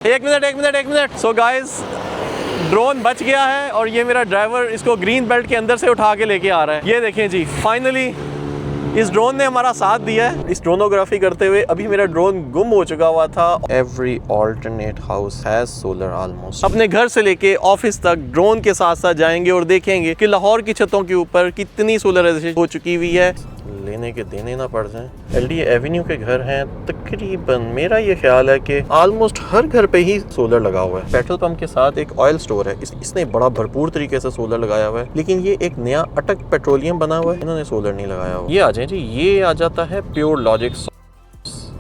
एक minute. So guys, drone बच गया है और ये मेरा ड्राइवर इसको ग्रीन बेल्ट के अंदर से उठा के लेके आ रहा है। ये देखें जी, फाइनली इस ड्रोन ने हमारा साथ दिया है। इस ड्रोनोग्राफी करते हुए अभी मेरा ड्रोन गुम हो चुका हुआ था। Every alternate house has solar almost. अपने घर से लेके ऑफिस तक ड्रोन के साथ साथ जाएंगे और देखेंगे कि लाहौर की छतों के ऊपर कितनी सोलराइजेशन हो चुकी हुई है। लेने के देने ना पड़ जाए। एलडी एवेन्यू के घर हैं तकरीबन, मेरा ये ख्याल है कि ऑलमोस्ट हर घर पे ही सोलर लगा हुआ है। पेट्रोल पंप के साथ एक ऑयल स्टोर है, इसने बड़ा भरपूर तरीके से सोलर लगाया हुआ है, लेकिन ये एक नया अटक पेट्रोलियम बना हुआ है, इन्होंने सोलर नहीं लगाया हुआ। ये आ जाए जी, ये आ जाता है प्योर लॉजिक।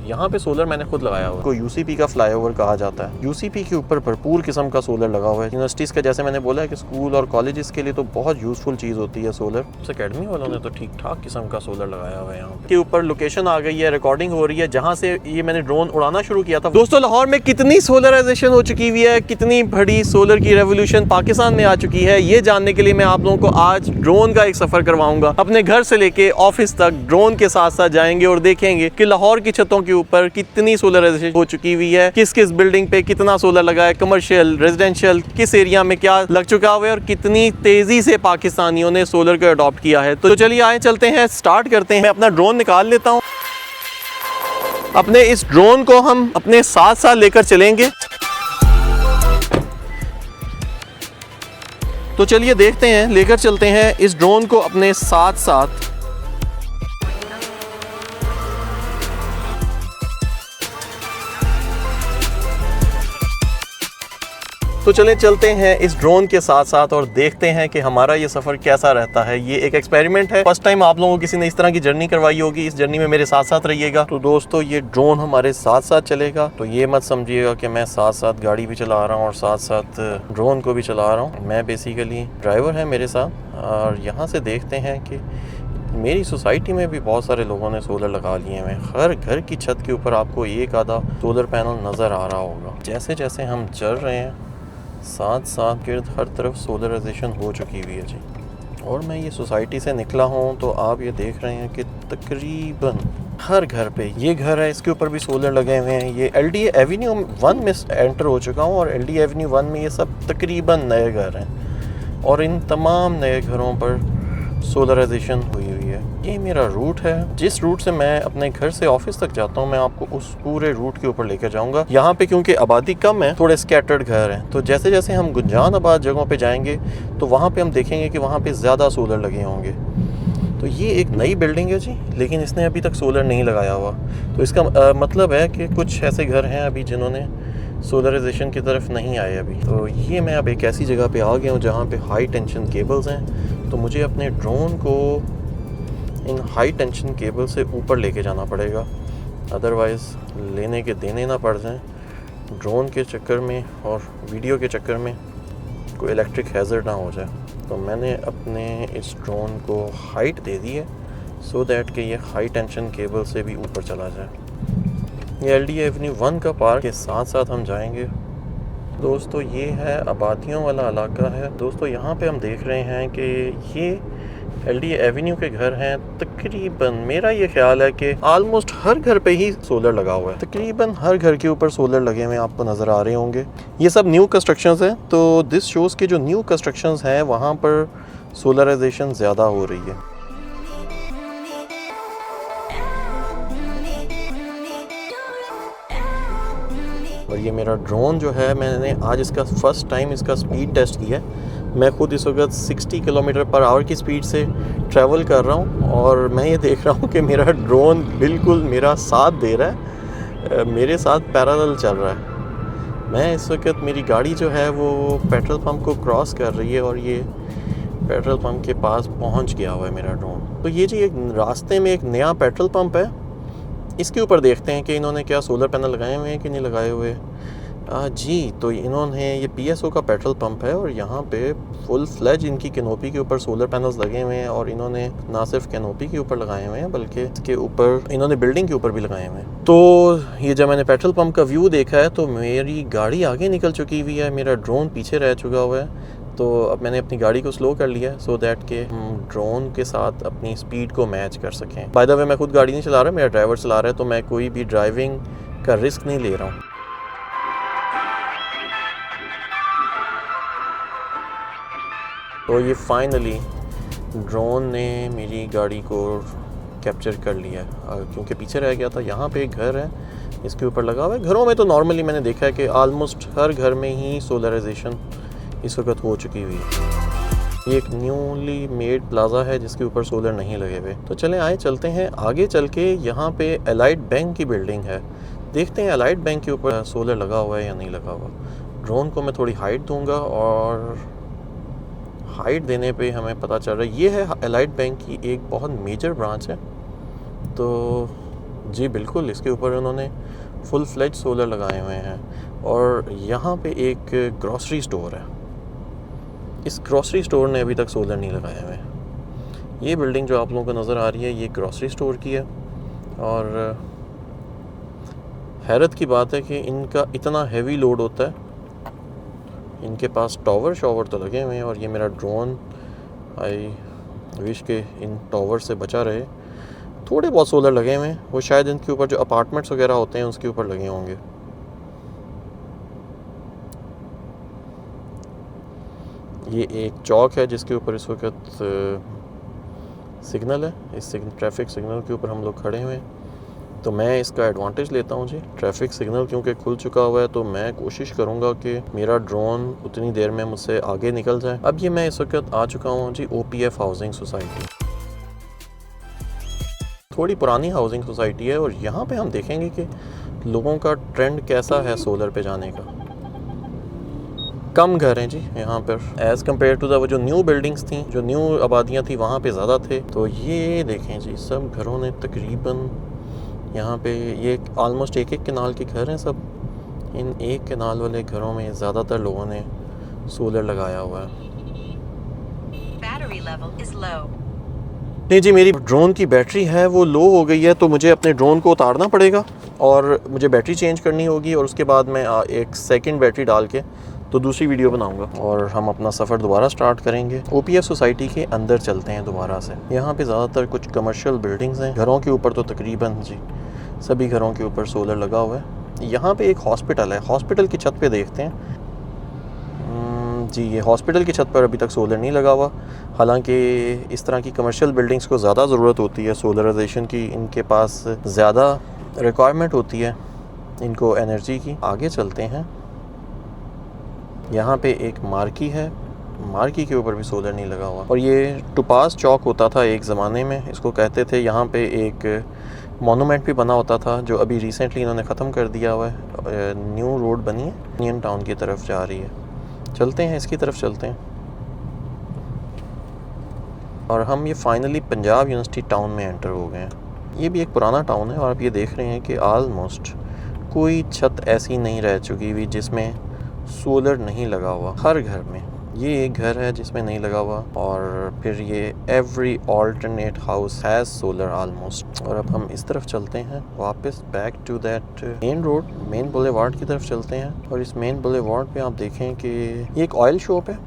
यहाँ पे सोलर मैंने खुद लगाया हुआ है, को यूसीपी का फ्लाईओवर कहा जाता है। यूसीपी के ऊपर भरपूर किस्म का सोलर लगा हुआ है। यूनिवर्सिटीज का, जैसे मैंने बोला है कि स्कूल और कॉलेजेस के लिए तो बहुत यूजफुल चीज होती है सोलर। अकेडमी वालों ने तो ठीक ठाक किस्म का सोलर लगाया हुआ है। यहाँ के ऊपर लोकेशन आ गई है, रिकॉर्डिंग हो रही है जहाँ से ये मैंने ड्रोन उड़ाना शुरू किया था। दोस्तों, लाहौर में कितनी सोलराइजेशन हो चुकी हुई है, कितनी बड़ी सोलर की रेवोल्यूशन पाकिस्तान में आ चुकी है, ये जानने के लिए मैं आप लोगों को आज ड्रोन का एक सफर करवाऊंगा। अपने घर से लेके ऑफिस तक ड्रोन के साथ साथ जाएंगे और देखेंगे कि लाहौर की छतों के ऊपर कितनी सोलराइजेशन हो चुकी हुई है, किस किस बिल्डिंग पे कितना सोलर लगा है, कमर्शियल, रेजिडेंशियल, किस एरिया में क्या लग चुका हुआ है और कितनी तेजी से पाकिस्तानियों ने सोलर को अडॉप्ट किया है। तो चलिए आए चलते हैं, स्टार्ट करते हैं। मैं अपना ड्रोन निकाल लेता हूं। अपने इस ड्रोन को हम अपने साथ साथ लेकर चलेंगे। तो चलिए देखते हैं, लेकर चलते हैं इस ड्रोन को अपने साथ साथ। तो चले चलते हैं इस ड्रोन के साथ साथ और देखते हैं कि हमारा ये सफ़र कैसा रहता है। ये एक एक्सपेरिमेंट है, फर्स्ट टाइम आप लोगों को किसी ने इस तरह की जर्नी करवाई होगी। इस जर्नी में मेरे साथ साथ रहिएगा। तो दोस्तों, ये ड्रोन हमारे साथ साथ चलेगा, तो ये मत समझिएगा कि मैं साथ साथ गाड़ी भी चला रहा हूँ और साथ साथ ड्रोन को भी चला रहा हूँ। मैं बेसिकली ड्राइवर है मेरे साथ। और यहाँ से देखते हैं कि मेरी सोसाइटी में भी बहुत सारे लोगों ने सोलर लगा लिए हैं। हर घर की छत के ऊपर आपको एक आधा सोलर पैनल नज़र आ रहा होगा। जैसे जैसे हम चल रहे हैं, साथ साथ गिर्द हर तरफ सोलराइजेशन हो चुकी हुई है जी। और मैं ये सोसाइटी से निकला हूँ तो आप ये देख रहे हैं कि तकरीबन हर घर पे, ये घर है इसके ऊपर भी सोलर लगे हुए हैं। ये एलडी एवेन्यू 1 में एंटर हो चुका हूँ और एलडी एवेन्यू 1 में ये सब तकरीबन नए घर हैं और इन तमाम नए घरों पर सोलराइजेशन हुई हुई है। ये मेरा रूट है, जिस रूट से मैं अपने घर से ऑफिस तक जाता हूँ, मैं आपको उस पूरे रूट के ऊपर लेकर जाऊँगा। यहाँ पे क्योंकि आबादी कम है, थोड़े स्कैटर्ड घर हैं, तो जैसे जैसे हम गुंजान आबाद जगहों पे जाएंगे तो वहाँ पे हम देखेंगे कि वहाँ पे ज़्यादा सोलर लगे होंगे। तो ये एक नई बिल्डिंग है जी, लेकिन इसने अभी तक सोलर नहीं लगाया हुआ। तो इसका मतलब है कि कुछ ऐसे घर हैं अभी जिन्होंने सोलराइजेशन की तरफ नहीं आए अभी। तो ये मैं अब एक ऐसी जगह पे आ गया हूँ जहाँ पे हाई टेंशन केबल्स हैं। तो मुझे अपने ड्रोन को इन हाई टेंशन केबल से ऊपर लेके जाना पड़ेगा, अदरवाइज़ लेने के देने ना पड़ जाएं ड्रोन के चक्कर में और वीडियो के चक्कर में कोई इलेक्ट्रिक हैज़र्ड ना हो जाए। तो मैंने अपने इस ड्रोन को हाइट दे दी है सो दैट कि ये हाई टेंशन केबल से भी ऊपर चला जाए। ये एलडी एवेन्यू 1 का पार्क के साथ साथ हम जाएंगे। दोस्तों, ये है आबादियों वाला इलाका है। दोस्तों, यहाँ पे हम देख रहे हैं कि ये एलडी एवेन्यू के घर हैं तकरीबन, मेरा ये ख्याल है कि ऑलमोस्ट हर घर पे ही सोलर लगा हुआ है। तकरीबन हर घर के ऊपर सोलर लगे हुए आपको नज़र आ रहे होंगे। ये सब न्यू कंस्ट्रक्शंस हैं, तो दिस शोज़ के जो न्यू कंस्ट्रक्शंस हैं वहाँ पर सोलराइजेशन ज़्यादा हो रही है। और ये मेरा ड्रोन जो है, मैंने आज इसका फर्स्ट टाइम इसका स्पीड टेस्ट किया है। मैं खुद इस वक्त 60 किलोमीटर पर आवर की स्पीड से ट्रैवल कर रहा हूँ और मैं ये देख रहा हूँ कि मेरा ड्रोन बिल्कुल मेरा साथ दे रहा है, मेरे साथ पैरेलल चल रहा है। मैं इस वक्त, मेरी गाड़ी जो है वो पेट्रोल पंप को क्रॉस कर रही है और ये पेट्रोल पंप के पास पहुँच गया हुआ है मेरा ड्रोन। तो ये जी एक रास्ते में एक नया पेट्रोल पंप है, इसके ऊपर देखते हैं कि इन्होंने क्या सोलर पैनल लगाए हुए हैं कि नहीं लगाए हुए। जी, तो इन्होंने, ये पीएसओ का पेट्रोल पंप है और यहाँ पे फुल फ्लेज इनकी कैनोपी के ऊपर सोलर पैनल्स लगे हुए हैं। और इन्होंने ना सिर्फ कैनोपी के ऊपर लगाए हुए हैं बल्कि इसके ऊपर इन्होंने बिल्डिंग के ऊपर भी लगाए हुए हैं। तो ये जब मैंने पेट्रोल पंप का व्यू देखा है तो मेरी गाड़ी आगे निकल चुकी हुई है, मेरा ड्रोन पीछे रह चुका हुआ है। तो अब मैंने अपनी गाड़ी को स्लो कर लिया सो दैट के हम ड्रोन के साथ अपनी स्पीड को मैच कर सकें। बाय द वे, मैं खुद गाड़ी नहीं चला रहा, मेरा ड्राइवर चला रहा है, तो मैं कोई भी ड्राइविंग का रिस्क नहीं ले रहा हूँ। तो ये फाइनली ड्रोन ने मेरी गाड़ी को कैप्चर कर लिया क्योंकि पीछे रह गया था। यहाँ पे एक घर है, इसके ऊपर लगा हुआ है। घरों में तो नॉर्मली मैंने देखा है कि आलमोस्ट हर घर में ही सोलराइजेशन इस वक्त हो चुकी हुई है। ये एक न्यूली मेड प्लाजा है जिसके ऊपर सोलर नहीं लगे हुए। तो चलें आए चलते हैं आगे चल के। यहाँ पे एलाइट बैंक की बिल्डिंग है, देखते हैं एलाइट बैंक के ऊपर सोलर लगा हुआ है या नहीं लगा हुआ। ड्रोन को मैं थोड़ी हाइट दूंगा और हाइट देने पे हमें पता चल रहा है ये है एलाइट बैंक की एक बहुत मेजर ब्रांच है। तो जी बिल्कुल, इसके ऊपर उन्होंने फुल फ्लेज सोलर लगाए हुए हैं। और यहाँ पे एक ग्रॉसरी स्टोर है, इस ग्रॉसरी स्टोर ने अभी तक सोलर नहीं लगाए हुए हैं। ये बिल्डिंग जो आप लोगों को नज़र आ रही है ये ग्रॉसरी स्टोर की है। और हैरत की बात है कि इनका इतना हैवी लोड होता है, इनके पास टावर शावर तो लगे हुए हैं। और ये मेरा ड्रोन, आई विश के इन टावर से बचा रहे। थोड़े बहुत सोलर लगे हुए हैं, वो शायद इनके ऊपर जो अपार्टमेंट्स वगैरह होते हैं उसके ऊपर लगे होंगे। ये एक चौक है जिसके ऊपर इस वक्त सिग्नल है। इस ट्रैफिक सिग्नल के ऊपर हम लोग खड़े हुए हैं। तो मैं इसका एडवांटेज लेता हूँ जी। ट्रैफिक सिग्नल क्योंकि खुल चुका हुआ है तो मैं कोशिश करूँगा कि मेरा ड्रोन उतनी देर में मुझसे आगे निकल जाए। अब ये मैं इस वक्त आ चुका हूँ जी OPF हाउसिंग सोसाइटी। थोड़ी पुरानी हाउसिंग सोसाइटी है और यहाँ पे हम देखेंगे कि लोगों का ट्रेंड कैसा है सोलर पे जाने का। कम घर हैं जी यहाँ पर एज़ कम्पेयर टू द जो न्यू बिल्डिंग्स थी, जो न्यू आबादियाँ थी वहाँ पे ज़्यादा थे। तो ये देखें जी, सब घरों ने तकरीबन यहाँ पे ये आलमोस्ट एक केनाल के घर हैं सब। इन एक केनाल वाले घरों में ज़्यादातर लोगों ने सोलर लगाया हुआ है। नहीं जी, मेरी ड्रोन की बैटरी है वो लो हो गई है, तो मुझे अपने ड्रोन को उतारना पड़ेगा और मुझे बैटरी चेंज करनी होगी। और उसके बाद मैं एक सेकंड बैटरी डाल के तो दूसरी वीडियो बनाऊंगा और हम अपना सफ़र दोबारा स्टार्ट करेंगे। OPF सोसाइटी के अंदर चलते हैं दोबारा से। यहाँ पे ज़्यादातर कुछ कमर्शियल बिल्डिंग्स हैं। घरों के ऊपर तो तकरीबन जी सभी घरों के ऊपर सोलर लगा हुआ है। यहाँ पे एक हॉस्पिटल है, हॉस्पिटल की छत पे देखते हैं। जी ये हॉस्पिटल की छत पर अभी तक सोलर नहीं लगा हुआ। हालांकि इस तरह की कमर्शियल बिल्डिंग्स को ज़्यादा ज़रूरत होती है सोलराइजेशन की, इनके पास ज़्यादा रिक्वायरमेंट होती है इनको एनर्जी की। आगे चलते हैं। यहाँ पे एक मार्की है, मार्की के ऊपर भी सोलर नहीं लगा हुआ। और ये टुपास चौक होता था एक ज़माने में, इसको कहते थे। यहाँ पे एक मोनूमेंट भी बना होता था जो अभी रिसेंटली इन्होंने ख़त्म कर दिया हुआ है। न्यू रोड बनी है, यूनियन टाउन की तरफ जा रही है। चलते हैं इसकी तरफ चलते हैं। और हम ये फाइनली पंजाब यूनिवर्सिटी टाउन में एंटर हो गए हैं। ये भी एक पुराना टाउन है और आप ये देख रहे हैं कि आलमोस्ट कोई छत ऐसी नहीं रह चुकी हुई जिसमें सोलर नहीं लगा हुआ। हर घर में ये एक घर है जिसमें नहीं लगा हुआ। और फिर ये every alternate house has solar almost. और अब हम इस तरफ चलते हैं वापस back to that main road, main boulevard की तरफ चलते हैं। और इस मेन बुलेवार्ड पे आप देखें कि ये एक ऑयल शॉप है।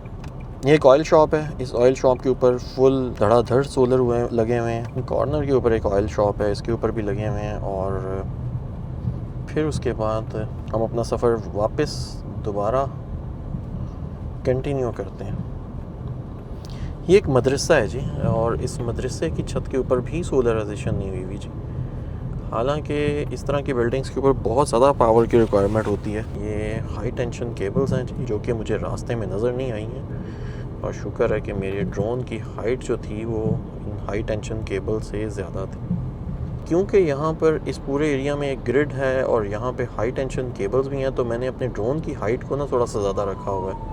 ये एक ऑयल शॉप है। इस ऑयल शॉप के ऊपर फुल धड़ाधड़ सोलर लगे हुए हैं। कॉर्नर के ऊपर एक ऑयल शॉप है, इसके ऊपर भी लगे हुए हैं। और फिर उसके बाद हम अपना सफ़र वापस दोबारा कंटिन्यू करते हैं। ये एक मदरसा है जी और इस मदरसे की छत के ऊपर भी सोलराइजेशन नहीं हुई हुई जी। हालांकि इस तरह की बिल्डिंग्स के ऊपर बहुत ज़्यादा पावर की रिक्वायरमेंट होती है। ये हाई टेंशन केबल्स हैं जी जो कि मुझे रास्ते में नज़र नहीं आई हैं। और शुक्र है कि मेरे ड्रोन की हाइट जो थी वो इन हाई टेंशन केबल से ज़्यादा थी। क्योंकि यहाँ पर इस पूरे एरिया में एक ग्रिड है और यहाँ पे हाई टेंशन केबल्स भी हैं, तो मैंने अपने ड्रोन की हाइट को ना थोड़ा सा ज़्यादा रखा हुआ है।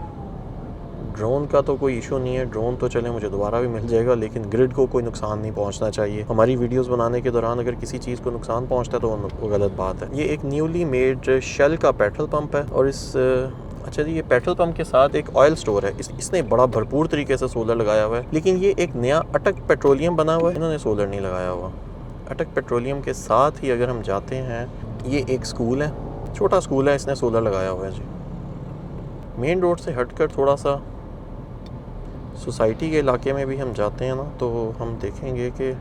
ड्रोन का तो कोई इशू नहीं है, ड्रोन तो चले मुझे दोबारा भी मिल जाएगा, लेकिन ग्रिड को कोई नुकसान नहीं पहुंचना चाहिए। हमारी वीडियोस बनाने के दौरान अगर किसी चीज़ को नुकसान पहुंचता है तो वो गलत बात है। ये एक न्यूली मेड शेल का पेट्रोल पंप है और इस अच्छा जी ये पेट्रोल पंप के साथ एक ऑयल स्टोर है। इसने बड़ा भरपूर तरीके से सोलर लगाया हुआ है। लेकिन ये एक नया अटक पेट्रोलियम बना हुआ है, इन्होंने सोलर नहीं लगाया हुआ। अटक पेट्रोलियम के साथ ही अगर हम जाते हैं, ये एक स्कूल है, छोटा स्कूल है, इसने सोलर लगाया हुआ है जी। मेन रोड से हटकर थोड़ा सा सोसाइटी के इलाके में भी हम जाते हैं ना, तो हम देखेंगे कि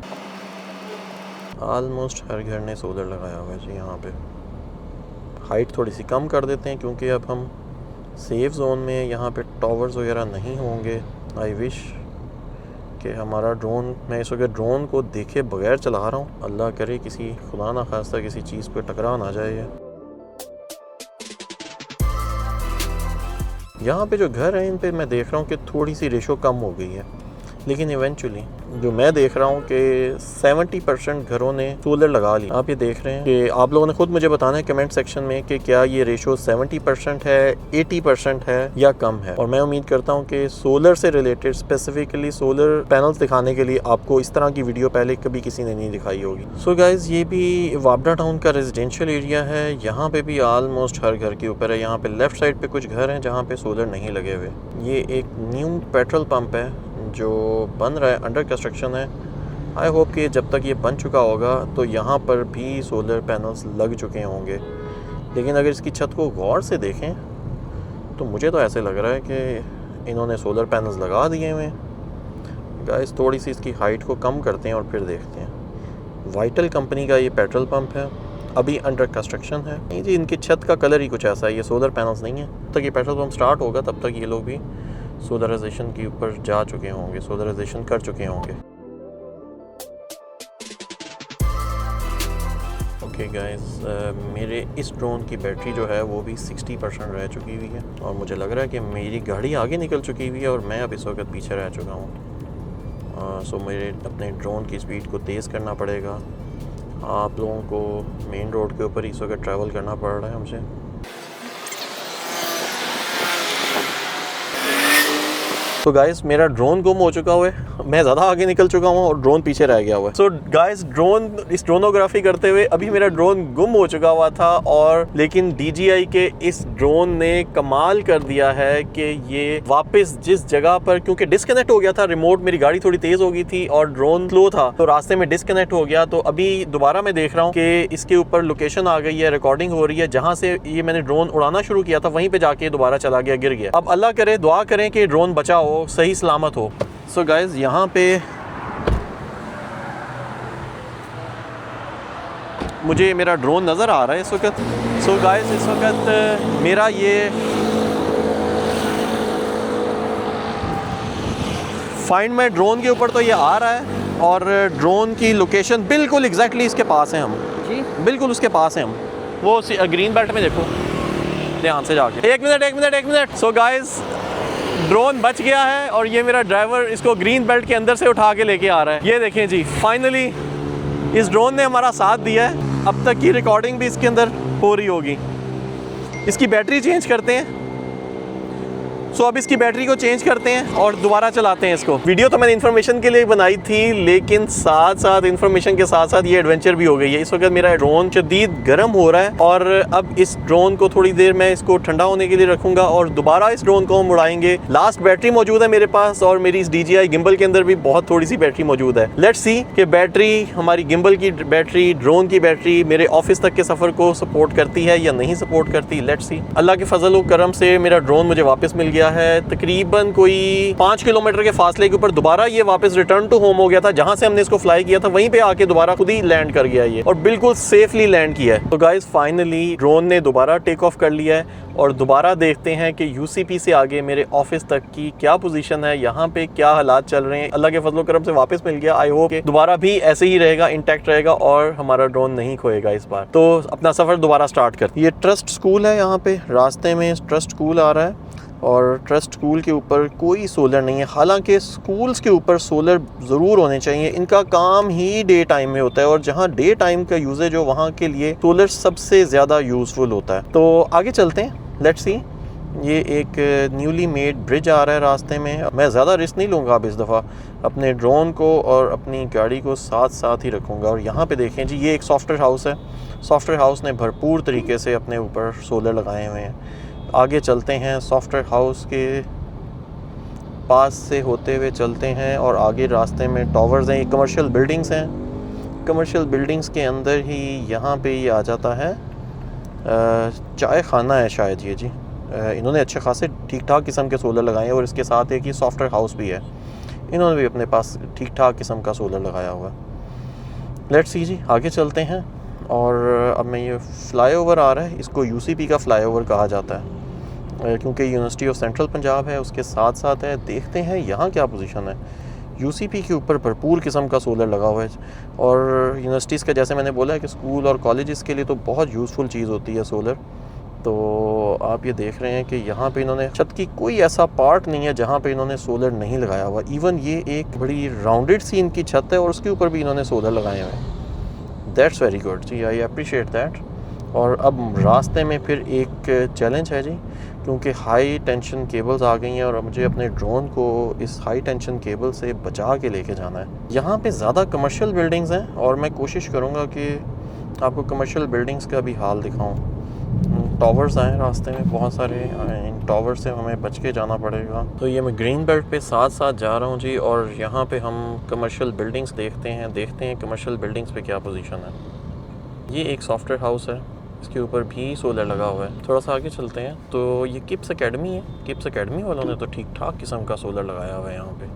आलमोस्ट हर घर ने सोलर लगाया हुआ है जी। यहाँ पे हाइट थोड़ी सी कम कर देते हैं क्योंकि अब हम सेफ जोन में, यहाँ पे टावर्स वगैरह नहीं होंगे आई विश कि हमारा ड्रोन, मैं इस वक्त ड्रोन को देखे बगैर चला रहा हूँ, अल्लाह करे किसी खुदा ना खास्ता किसी चीज़ पे टकरा ना जाए। यहाँ पे जो घर हैं इन पे मैं देख रहा हूँ कि थोड़ी सी रेशो कम हो गई है, लेकिन इवेंचुअली जो मैं देख रहा हूँ कि 70% घरों ने सोलर लगा ली। आप ये देख रहे हैं कि आप लोगों ने खुद मुझे बताना है कमेंट सेक्शन में कि क्या ये रेशो 70% है, 80% है या कम है। और मैं उम्मीद करता हूँ कि सोलर से रिलेटेड स्पेसिफिकली सोलर पैनल्स दिखाने के लिए आपको इस तरह की वीडियो पहले कभी किसी ने नहीं दिखाई होगी। सो गाइज, ये भी वाबडा टाउन का रेजिडेंशियल एरिया है। यहाँ पे भी ऑलमोस्ट हर घर के ऊपर है। यहाँ पे लेफ्ट साइड पे कुछ घर हैं जहाँ पे सोलर नहीं लगे हुए। ये एक न्यू पेट्रोल पंप है जो बन रहा है, अंडर कंस्ट्रक्शन है। आई होप कि जब तक ये बन चुका होगा तो यहाँ पर भी सोलर पैनल्स लग चुके होंगे। लेकिन अगर इसकी छत को गौर से देखें तो मुझे तो ऐसे लग रहा है कि इन्होंने सोलर पैनल्स लगा दिए हुए हैं। गाइस, थोड़ी सी इसकी हाइट को कम करते हैं और फिर देखते हैं। वाइटल कंपनी का ये पेट्रोल पंप है, अभी अंडर कंस्ट्रक्शन है। नहीं जी, इनकी छत का कलर ही कुछ ऐसा है, ये सोलर पैनल्स नहीं है। तब तक ये पेट्रोल पंप स्टार्ट होगा तब तक ये लोग भी सोलराइजेशन के ऊपर जा चुके होंगे, सोलराइजेशन कर चुके होंगे। ओके गाइस, मेरे इस ड्रोन की बैटरी जो है वो भी 60% रह चुकी हुई है और मुझे लग रहा है कि मेरी गाड़ी आगे निकल चुकी हुई है और मैं अब इस वक्त पीछे रह चुका हूँ। सो मेरे अपने ड्रोन की स्पीड को तेज़ करना पड़ेगा। आप लोगों को मेन रोड के ऊपर इस वक्त ट्रैवल करना पड़ रहा है मुझे। तो गाइस, मेरा ड्रोन गुम हो चुका हुआ है, मैं ज़्यादा आगे निकल चुका हूँ और ड्रोन पीछे रह गया हुआ है। सो गाइस, इस ड्रोनोग्राफी करते हुए अभी मेरा ड्रोन गुम हो चुका हुआ था और लेकिन DJI के इस ड्रोन ने कमाल कर दिया है कि ये वापस जिस जगह पर, क्योंकि डिस्कनेक्ट हो गया था रिमोट, मेरी गाड़ी थोड़ी तेज़ हो गई थी और ड्रोन स्लो था तो रास्ते में डिस्कनेक्ट हो गया। तो अभी दोबारा मैं देख रहा हूँ कि इसके ऊपर लोकेशन आ गई है, रिकॉर्डिंग हो रही है, जहाँ से ये मैंने ड्रोन उड़ाना शुरू किया था वहीं पर जाके दोबारा चला गया, गिर गया। अब अल्लाह करे, दुआ करें कि ड्रोन बचा हो, सही सलामत हो। सो गाइज, यहाँ पे मुझे मेरा ड्रोन नज़र आ रहा है इस वक्त। सो गाइज, इस वक्त मेरा ये फाइंड माई ड्रोन के ऊपर तो ये आ रहा है और ड्रोन की लोकेशन बिल्कुल एग्जैक्टली इसके पास है। हम जी बिल्कुल उसके पास हैं हम। वो ग्रीन बेल्ट में देखो, ध्यान से जाके। एक मिनट। सो गाइज, ड्रोन बच गया है और ये मेरा ड्राइवर इसको ग्रीन बेल्ट के अंदर से उठा के लेके आ रहा है। ये देखें जी, फाइनली इस ड्रोन ने हमारा साथ दिया है। अब तक की रिकॉर्डिंग भी इसके अंदर हो रही होगी। इसकी बैटरी चेंज करते हैं। सो अब इसकी बैटरी को चेंज करते हैं और दोबारा चलाते हैं इसको। वीडियो तो मैंने इन्फॉर्मेशन के लिए बनाई थी, लेकिन साथ साथ इन्फॉर्मेशन के साथ साथ ये एडवेंचर भी हो गई है। इस वक्त मेरा ड्रोन शदीद गर्म हो रहा है और अब इस ड्रोन को थोड़ी देर मैं इसको ठंडा होने के लिए रखूंगा और दोबारा इस ड्रोन को हम उड़ाएंगे। लास्ट बैटरी मौजूद है मेरे पास और मेरी इस DJI गिम्बल के अंदर भी बहुत थोड़ी सी बैटरी मौजूद है। लेट्स सी कि बैटरी, हमारी गिम्बल की बैटरी, ड्रोन की बैटरी मेरे ऑफिस तक के सफ़र को सपोर्ट करती है या नहीं सपोर्ट करती। Let's see. अल्लाह के फजल व करम से मेरा ड्रोन मुझे वापस मिल गया है। तकरीबन कोई 5 किलोमीटर के फासले के ऊपर दोबारा ये वापस रिटर्न टू होम हो गया था। जहां से हमने इसको फ्लाई किया था वहीं पे आके दोबारा खुद ही लैंड कर गया ये और बिल्कुल सेफली लैंड किया है। तो गाइस, फाइनली ड्रोन ने दोबारा टेक ऑफ कर लिया है और दोबारा देखते हैं कि UCP से आगे मेरे ऑफिस तक की क्या पोजीशन है, यहाँ पे क्या हालात चल रहे हैं। अल्लाह के फजल करम से वापस मिल गया। आई होप कि दोबारा भी ऐसे ही रहेगा, इंटैक्ट रहेगा और हमारा ड्रोन नहीं खोएगा इस बार। तो अपना सफ़र दोबारा स्टार्ट कर। ये ट्रस्ट स्कूल है, यहाँ पे रास्ते में ट्रस्ट स्कूल आ रहा है और ट्रस्ट स्कूल के ऊपर कोई सोलर नहीं है। हालांकि स्कूल्स के ऊपर सोलर ज़रूर होने चाहिए, इनका काम ही डे टाइम में होता है और जहां डे टाइम का यूजेज हो वहां के लिए सोलर सबसे ज़्यादा यूज़फुल होता है। तो आगे चलते हैं, लेट्स सी। ये एक न्यूली मेड ब्रिज आ रहा है रास्ते में। मैं ज़्यादा रिस्क नहीं लूँगा अब इस दफ़ा, अपने ड्रोन को और अपनी गाड़ी को साथ साथ ही रखूँगा। और यहाँ पे देखें जी, ये एक सॉफ्टवेयर हाउस है। सॉफ्टवेयर हाउस ने भरपूर तरीके से अपने ऊपर सोलर लगाए हुए हैं। आगे चलते हैं, सॉफ्टवेयर हाउस के पास से होते हुए चलते हैं और आगे रास्ते में टावर्स हैं, ये कमर्शियल बिल्डिंग्स हैं। कमर्शियल बिल्डिंग्स के अंदर ही यहाँ पे ये आ जाता है चाय खाना है शायद ये जी। इन्होंने अच्छे खासे ठीक ठाक किस्म के सोलर लगाए हैं और इसके साथ एक ही सॉफ्टवेयर हाउस भी है, इन्होंने भी अपने पास ठीक ठाक किस्म का सोलर लगाया हुआ है। लेट्स सी जी, आगे चलते हैं। और अब मैं ये फ़्लाईओवर आ रहा है, इसको UCP का फ़्लाईओवर कहा जाता है। क्योंकि यूनिवर्सिटी ऑफ सेंट्रल पंजाब है, उसके साथ साथ है। देखते हैं यहाँ क्या पोजीशन है। यूसीपी के ऊपर भरपूर किस्म का सोलर लगा हुआ है, और यूनिवर्सिटीज़ का जैसे मैंने बोला है कि स्कूल और कॉलेजेस के लिए तो बहुत यूज़फुल चीज़ होती है सोलर। तो आप ये देख रहे हैं कि यहाँ पे इन्होंने छत की कोई ऐसा पार्ट नहीं है जहाँ पे इन्होंने सोलर नहीं लगाया हुआ। इवन ये एक बड़ी राउंडेड सी इनकी छत है और उसके ऊपर भी इन्होंने सोलर लगाए हुए हैं। दैट्स वेरी गुड जी, आई अप्रिशिएट दैट। और अब रास्ते में फिर एक चैलेंज है जी, क्योंकि हाई टेंशन केबल्स आ गई हैं और मुझे अपने ड्रोन को इस हाई टेंशन केबल से बचा के लेके जाना है। यहाँ पे ज़्यादा कमर्शियल बिल्डिंग्स हैं और मैं कोशिश करूँगा कि आपको कमर्शियल बिल्डिंग्स का भी हाल दिखाऊँ। टावर्स आए रास्ते में बहुत सारे, इन टावर से हमें बच के जाना पड़ेगा। तो ये मैं ग्रीन बेल्ट पे साथ साथ जा रहा हूँ जी, और यहाँ पे हम कमर्शियल बिल्डिंग्स देखते हैं कमर्शियल बिल्डिंग्स पे क्या पोजीशन है। ये एक सॉफ्टवेयर हाउस है, इसके ऊपर भी सोलर लगा हुआ है। थोड़ा सा आगे चलते हैं तो ये किप्स एकेडमी है। किप्स एकेडमी वालों ने तो ठीक ठाक किस्म का सोलर लगाया हुआ है यहाँ पे।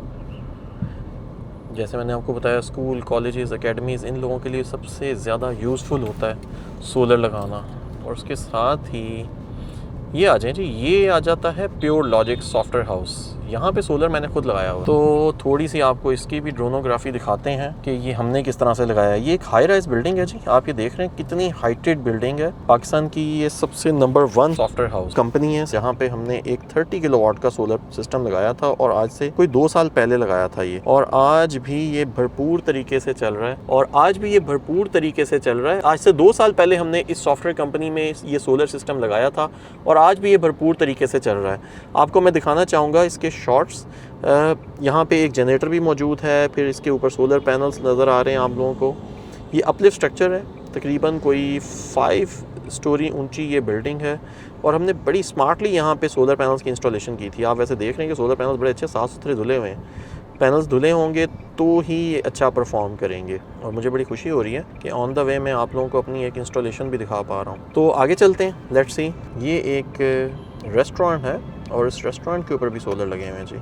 जैसे मैंने आपको बताया, स्कूल, कॉलेजेस, एकेडमीज़, इन लोगों के लिए सबसे ज़्यादा यूज़फुल होता है सोलर लगाना। और उसके साथ ही ये आ जाए जी, ये आ जाता है प्योर लॉजिक सॉफ्टवेयर हाउस। यहाँ पे सोलर मैंने खुद लगाया हुआ, तो थोड़ी सी आपको इसकी भी ड्रोनोग्राफी दिखाते हैं कि ये हमने किस तरह से लगाया है। ये एक हाई राइज बिल्डिंग है जी, आप ये देख रहे हैं कितनी हाइटेड बिल्डिंग है। पाकिस्तान की ये सबसे नंबर 1 सॉफ्टवेयर हाउस कंपनी है, जहाँ पे हमने एक 30 किलोवाट का सोलर सिस्टम लगाया था, और आज से कोई 2 साल पहले लगाया था ये, और आज भी ये भरपूर तरीके से चल रहा है। आज से 2 साल पहले हमने इस सॉफ्टवेयर कंपनी में ये सोलर सिस्टम लगाया था, और आज भी ये भरपूर तरीके से चल रहा है। आपको मैं दिखाना चाहूँगा इसके शॉट्स। यहाँ पे एक जनरेटर भी मौजूद है, फिर इसके ऊपर सोलर पैनल्स नज़र आ रहे हैं आप लोगों को। ये अपलिफ्ट स्ट्रक्चर है, तकरीबन कोई 5 स्टोरी ऊंची ये बिल्डिंग है, और हमने बड़ी स्मार्टली यहाँ पे सोलर पैनल्स की इंस्टॉलेशन की थी। आप वैसे देख रहे हैं कि सोलर पैनल्स बड़े अच्छे साफ़ सुथरे धुले हुए हैं। पैनल्स धुले होंगे तो ही ये अच्छा परफॉर्म करेंगे, और मुझे बड़ी खुशी हो रही है कि ऑन द वे मैं आप लोगों को अपनी एक इंस्टॉलेशन भी दिखा पा रहा हूँ। तो आगे चलते हैं, लेट्स सी। ये एक रेस्टोरेंट है, और इस रेस्टोरेंट के ऊपर भी सोलर लगे हुए हैं जी।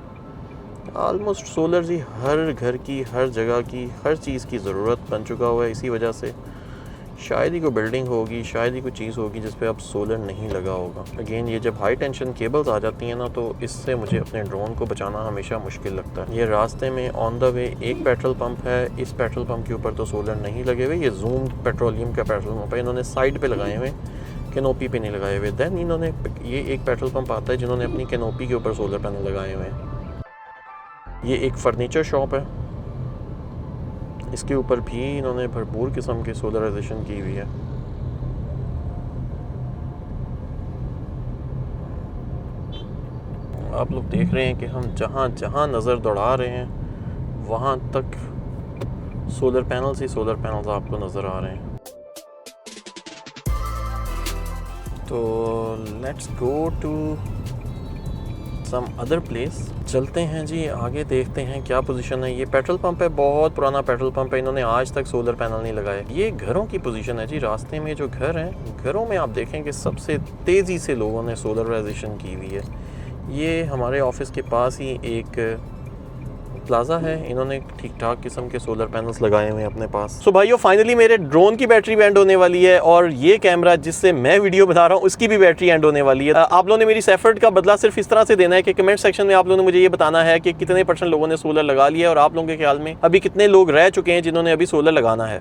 ऑलमोस्ट सोलर जी हर घर की, हर जगह की, हर चीज़ की ज़रूरत बन चुका हुआ है। इसी वजह से शायद ही कोई बिल्डिंग होगी, शायद ही कोई चीज़ होगी जिस पे अब सोलर नहीं लगा होगा। अगेन ये जब हाई टेंशन केबल्स आ जाती हैं ना, तो इससे मुझे अपने ड्रोन को बचाना हमेशा मुश्किल लगता है। ये रास्ते में ऑन द वे एक पेट्रोल पंप है, इस पेट्रोल पंप के ऊपर तो सोलर नहीं लगे हुए। ये जूम पेट्रोलियम का पेट्रोल पंप है, इन्होंने साइड पे लगाए हुए, कैनोपी पे नहीं लगाए हुए। दैन इन्होंने ये एक पेट्रोल पंप आता है जिन्होंने अपनी कैनोपी के ऊपर सोलर पैनल लगाए हुए हैं। ये एक फर्नीचर शॉप है, इसके ऊपर भी इन्होंने भरपूर किस्म की सोलराइजेशन की हुई है। आप लोग देख रहे हैं कि हम जहाँ जहाँ नज़र दौड़ा रहे हैं वहाँ तक सोलर पैनल्स ही सोलर पैनल्स आपको नज़र आ रहे हैं। तो let's go to some other place. चलते हैं जी आगे, देखते हैं क्या पोजीशन है। ये पेट्रोल पंप है, बहुत पुराना पेट्रोल पंप है, इन्होंने आज तक सोलर पैनल नहीं लगाए। ये घरों की पोजीशन है जी। रास्ते में जो घर हैं, घरों में आप देखें कि सबसे तेज़ी से लोगों ने सोलराइजेशन की हुई है। ये हमारे ऑफिस के पास ही एक प्लाजा है, इन्होंने ठीक ठाक किस्म के सोलर पैनल्स लगाए हुए हैं अपने पास। सो भाइयों, फाइनली मेरे ड्रोन की बैटरी भी एंड होने वाली है, और ये कैमरा जिससे मैं वीडियो बना रहा हूँ उसकी भी बैटरी एंड होने वाली है। आप लोगों ने मेरी इस एफर्ट का बदला सिर्फ इस तरह से देना है कि कमेंट सेक्शन में आप लोगों ने मुझे ये बताना है कि कितने % लोगों ने सोलर लगा लिया है, और आप लोगों के ख्याल में अभी कितने लोग रह चुके हैं जिन्होंने अभी सोलर लगाना है।